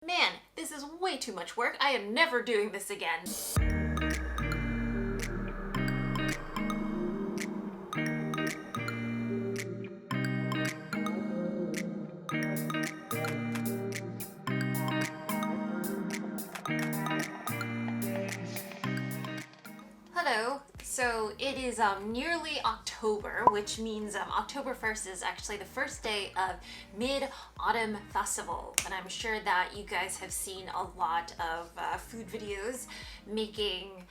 Man, this is way too much work. I am never doing this again. Hello. So it is nearly October, which means October 1st is actually the first day of Mid-Autumn Festival. And I'm sure that you guys have seen a lot of food videos making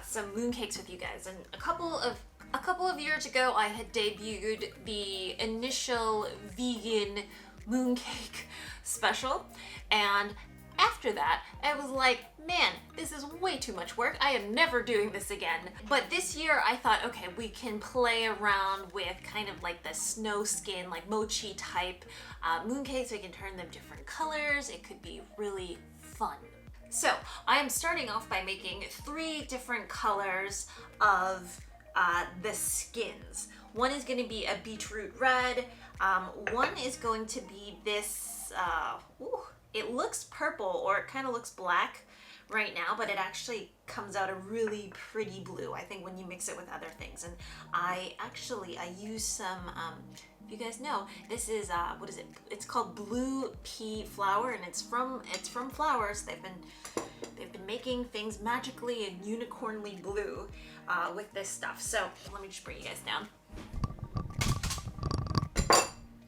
some mooncakes with you guys. And a couple of years ago, I had debuted the initial vegan mooncake special, and after that, I was like, man, this is way too much work. I am never doing this again. But this year I thought, okay, we can play around with kind of like the snow skin, like mochi type mooncakes. We can turn them different colors. It could be really fun. So I am starting off by making 3 different colors of the skins. One is going to be a beetroot red. One is going to be this, it looks purple, or it kind of looks black right now, but it actually comes out a really pretty blue, I think, when you mix it with other things. And I use some, if you guys know, this is, what is it? It's called blue pea flour, and it's from flowers. They've been making things magically and unicornly blue with this stuff. So let me just bring you guys down.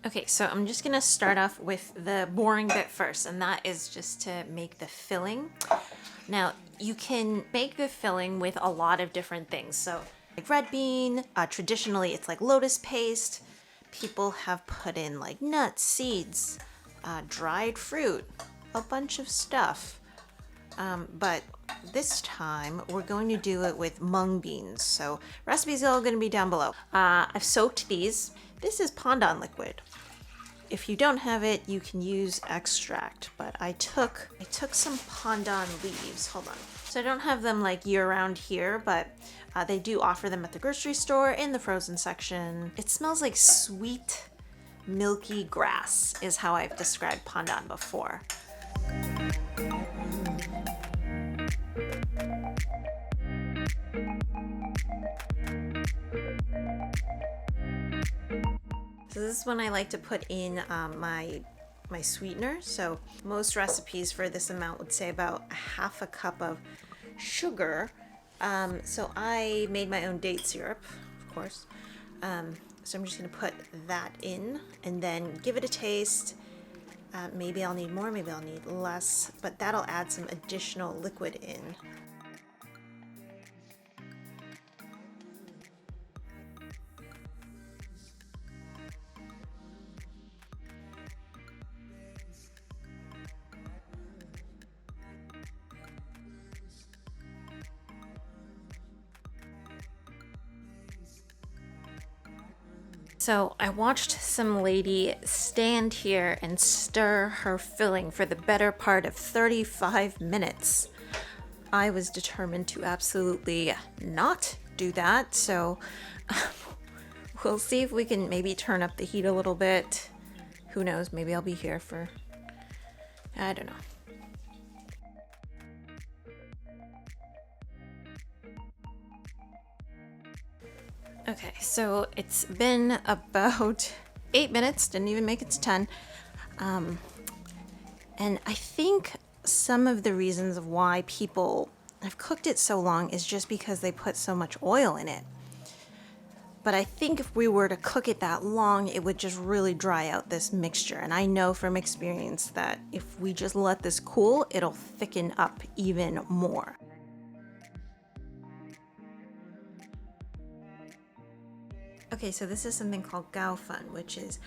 Okay, so I'm just gonna start off with the boring bit first, and that is just to make the filling. Now, you can make the filling with a lot of different things. So, like red bean, traditionally it's like lotus paste. People have put in like nuts, seeds, dried fruit, a bunch of stuff. But this time we're going to do it with mung beans. So, recipes are all gonna be down below. I've soaked these. This is pandan liquid. If you don't have it, you can use extract, but I took some pandan leaves. Hold on. So I don't have them like year-round here, but they do offer them at the grocery store in the frozen section. It smells like sweet, milky grass is how I've described pandan before. So this is when I like to put in my sweetener. So most recipes for this amount would say about a half a cup of sugar. So I made my own date syrup, of course. So I'm just gonna put that in and then give it a taste. Maybe I'll need more, maybe I'll need less, but that'll add some additional liquid in. So I watched some lady stand here and stir her filling for the better part of 35 minutes. I was determined to absolutely not do that, so we'll see if we can maybe turn up the heat a little bit. Who knows, maybe I'll be here for, I don't know. Okay, so it's been about 8 minutes, didn't even make it to 10. And I think some of the reasons of why people have cooked it so long is just because they put so much oil in it. But I think if we were to cook it that long, it would just really dry out this mixture. And I know from experience that if we just let this cool, it'll thicken up even more. Okay, so this is something called gaofun, which is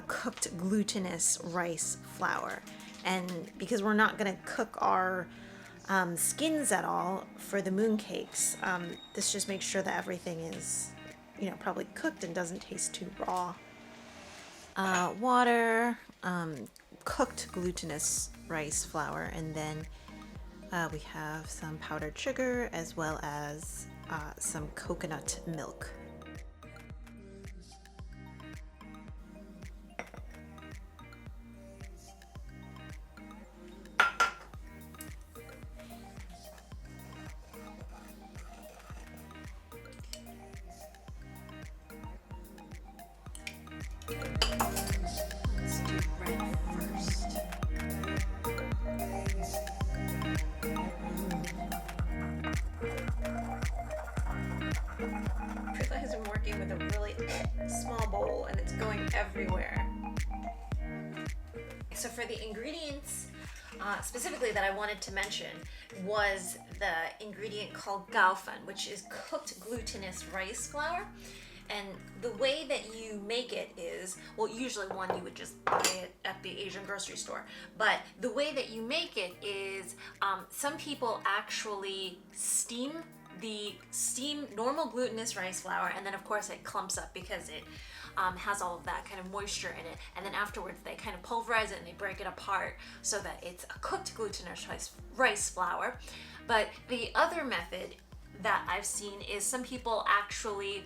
cooked glutinous rice flour. And because we're not gonna cook our skins at all for the mooncakes, this just makes sure that everything is, you know, probably cooked and doesn't taste too raw. Water, cooked glutinous rice flour, and then we have some powdered sugar as well as some coconut milk. everywhere. So for the ingredients, specifically that I wanted to mention was the ingredient called gaofen, which is cooked glutinous rice flour. And the way that you make it is, well, usually one, you would just buy it at the Asian grocery store. But the way that you make it is, some people actually steam normal glutinous rice flour, and then of course it clumps up because it has all of that kind of moisture in it, and then afterwards they kind of pulverize it and they break it apart so that it's a cooked glutinous rice flour. But the other method that I've seen is some people actually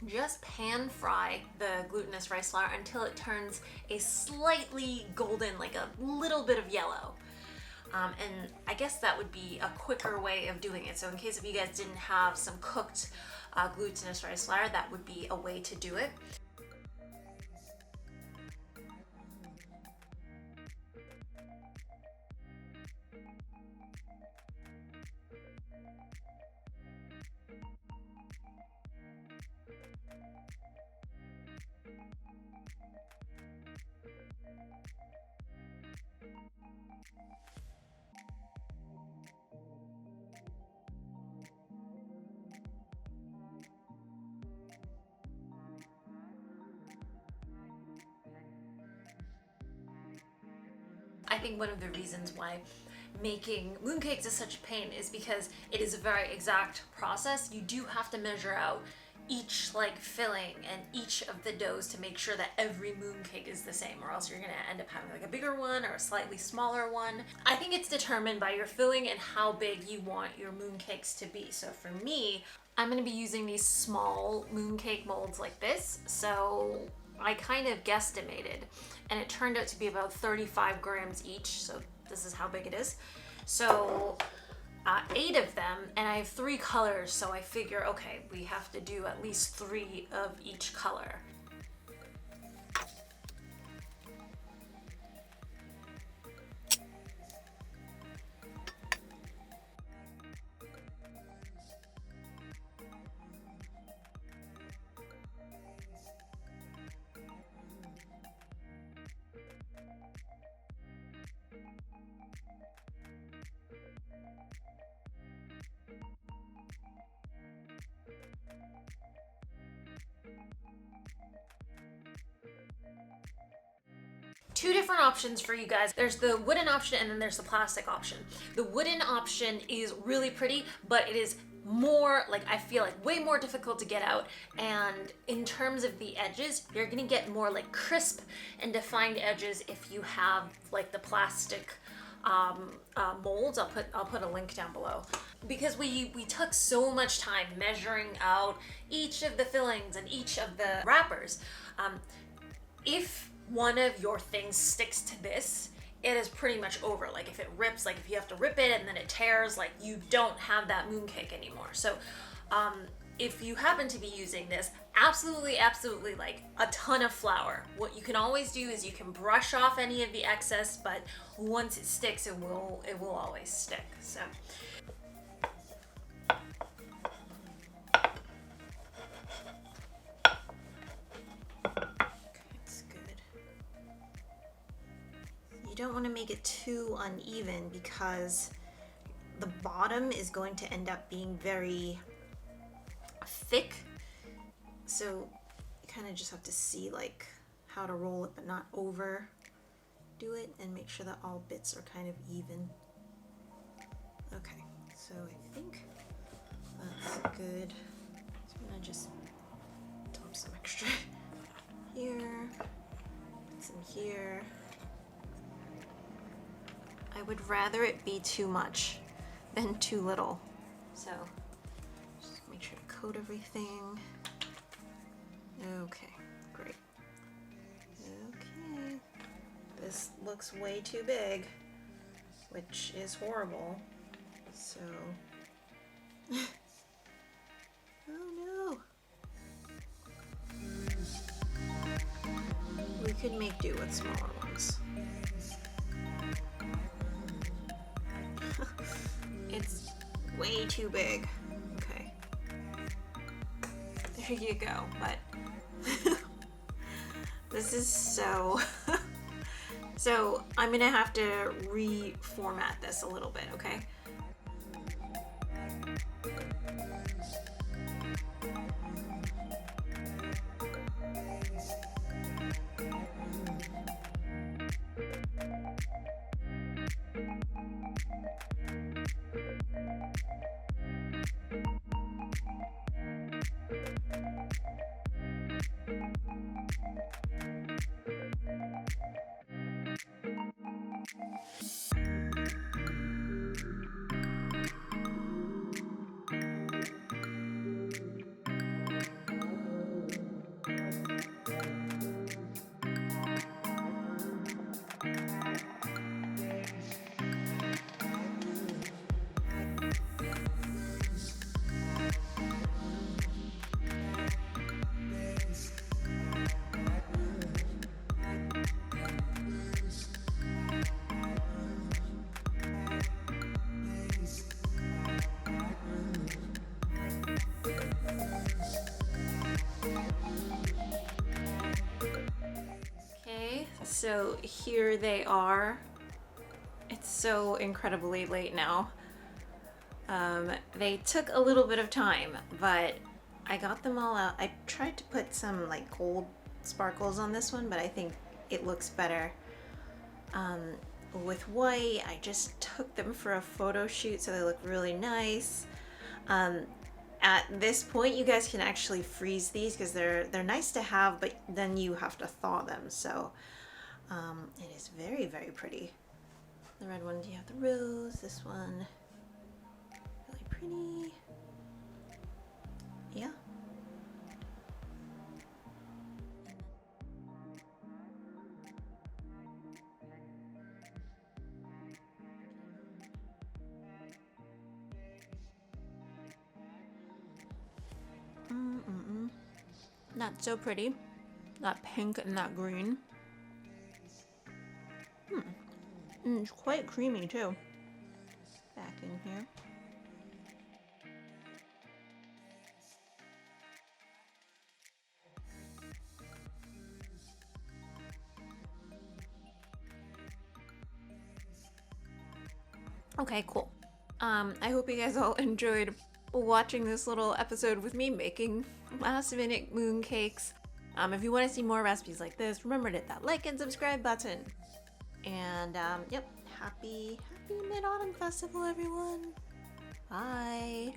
just pan fry the glutinous rice flour until it turns a slightly golden, like a little bit of yellow. And I guess that would be a quicker way of doing it. So in case if you guys didn't have some cooked glutinous rice flour, that would be a way to do it. I think one of the reasons why making mooncakes is such a pain is because it is a very exact process. You do have to measure out each like filling and each of the doughs to make sure that every mooncake is the same, or else you're gonna end up having like a bigger one or a slightly smaller one. I think it's determined by your filling and how big you want your mooncakes to be. So for me, I'm gonna be using these small mooncake molds like this. So I kind of guesstimated, and it turned out to be about 35 grams each. So this is how big it is. So 8 of them, and I have 3 colors. So I figure, okay, we have to do at least 3 of each color. Two different options for you guys. There's the wooden option and then there's the plastic option. The wooden option is really pretty, but it is more, like, I feel like way more difficult to get out. And in terms of the edges, you're gonna get more like crisp and defined edges if you have like the plastic molds. I'll put a link down below, because we took so much time measuring out each of the fillings and each of the wrappers. If one of your things sticks to this, it is pretty much over. Like if it rips, like if you have to rip it and then it tears, like you don't have that mooncake anymore. So if you happen to be using this, absolutely like a ton of flour. What you can always do is you can brush off any of the excess, but once it sticks, it will always stick. So you don't want to make it too uneven because the bottom is going to end up being very thick. So you kind of just have to see like how to roll it but not overdo it, and make sure that all bits are kind of even. Okay, so I think that's good. So I'm gonna just dump some extra here, put some here. I would rather it be too much than too little. So just make sure to coat everything. Okay, great. Okay, this looks way too big, which is horrible. So, oh no. We could make do with smaller ones. It's way too big. Okay. There you go, but This is so... So I'm gonna have to reformat this a little bit, okay? So here they are. It's so incredibly late now. They took a little bit of time, but I got them all out. I tried to put some like gold sparkles on this one, but I think it looks better with white. I just took them for a photo shoot so they look really nice. At this point, you guys can actually freeze these because they're nice to have, but then you have to thaw them. So it is very, very pretty. The red ones, you have the rose. This one, really pretty. Yeah. Not so pretty. That pink and that green. It's quite creamy too. Back in here. Okay, cool. I hope you guys all enjoyed watching this little episode with me making last minute mooncakes. If you want to see more recipes like this, remember to hit that like and subscribe button. And yep, happy Mid-Autumn Festival, everyone. Bye.